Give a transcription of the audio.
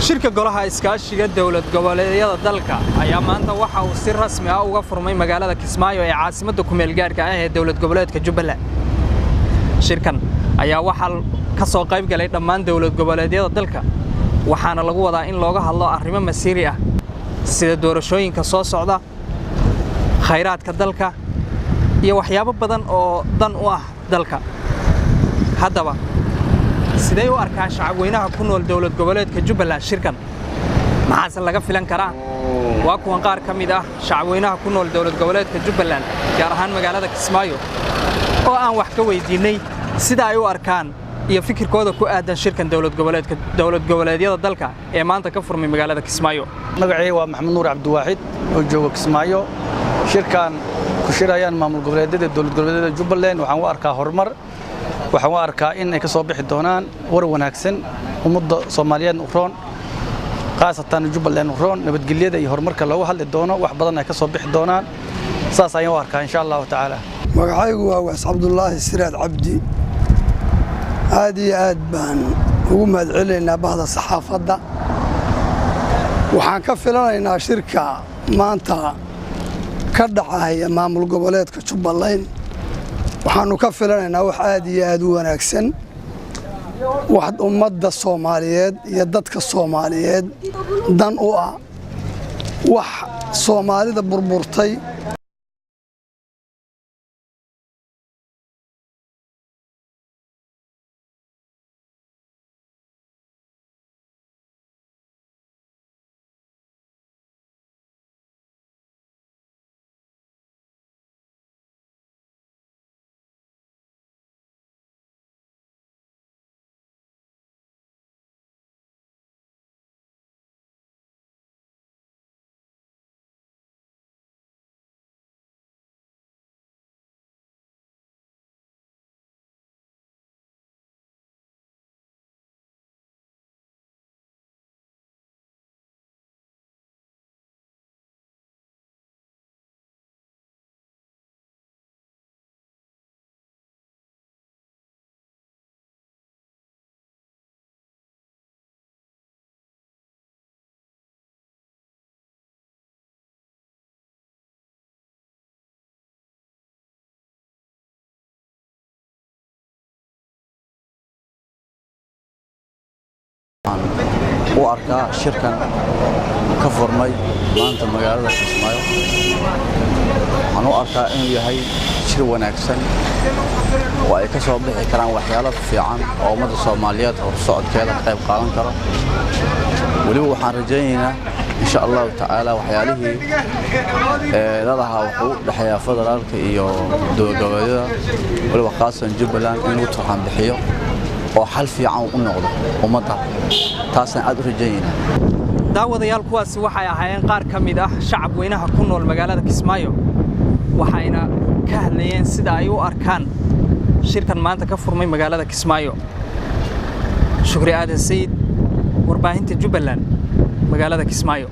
shirka golaha iskaashiga dawlad goboleedyada dalka ayaa maanta waxa uu si rasmi ah uga furmay magaalada Kismaayo ee caasimadda ku meel gaarka ah ee dawlad goboleedka Jubbaland. Shirkan ayaa waxa ka soo qayb galay dhammaan dawlad goboleedyada dalka waxaana lagu wadaa in looga hadlo arrimo masiiri ah sida doorashooyinka soo socda, khayraadka dalka iyo waxyaabo badan oo dan u ah dalka. Haddaba sidee u arkaan shacabweynaha ku nool dawlad goboleedka Jubbaland shirkan maxaa laga filan karaa waa kuwan qaar ka mid ah shacabweynaha ku nool dawlad goboleedka Jubbaland gaar ahaan magaalada Kismaayo oo aan wax ka weydiinay sida ay u arkaan iyo fikirkooda ku aadan shirkan dawlad goboleedyada dalka ee maanta ka furmay magaalada Kismaayo. magacay waa Maxamed Nuur Cabdiwaahid oo jooga Kismaayo. shirkan ku shirayaan maamul goboleedyada dawlad goboleedyada Jubbaland waxaan u arkaa horumar, waxaan u arkaa in ay ka soo bixi doonaan war wanaagsan ummadda Soomaaliyeed u roon, qaasatan Jubbaland u roon, nabadgelyada iyo horumarka lagu hadli doono wax badan ay ka soo bixi doonaan. saas ayaan u arkaa insha Allah taala. magacaygu waa Waas Cabdullaahi Siraad Cabdi. aad iyo aad baan ugu mahadcelinaynaa bahda saxaafadda. waxaan ka filanaynaa shirka maanta ka dhacaya maamul goboleedka Jubbaland. waxaanu ka filanaynaa wax aad iyo aad u wanaagsan, wax ummadda Soomaaliyeed iyo dadka Soomaaliyeed dan u ah, wax Soomaalida burburtay u arkaa shirkan ka furmay maanta magaalada Kismaayo. waxaan u arkaa inuu yahay shir wanaagsan oo ay ka soo bixi karaan waxyaalo fiican oo ummadda Soomaaliyeed oo socodkeeda qayb qaadan karo. waliba waxaan rajaynaynaa insha Allah taala waxyaalihii dadaha wuxuu dhaxayaa federaalka iyo dawlad goboleedyada waliba khaasan Jubbaland inuu turxan bixiyo oo xal fiican u noqdo ummadda. taasna aad u rajaynaa. daawadayaal kuwaasi waxay ahaayeen qaar ka mid ah shacabweynaha ku nool magaalada Kismaayo waxayna ka hadlayeen sida ay u arkaan shirkan maanta ka furmay magaalada Kismaayo. Shukri Aadan Sayid, warbaahinta Jubbaland, magaalada Kismaayo.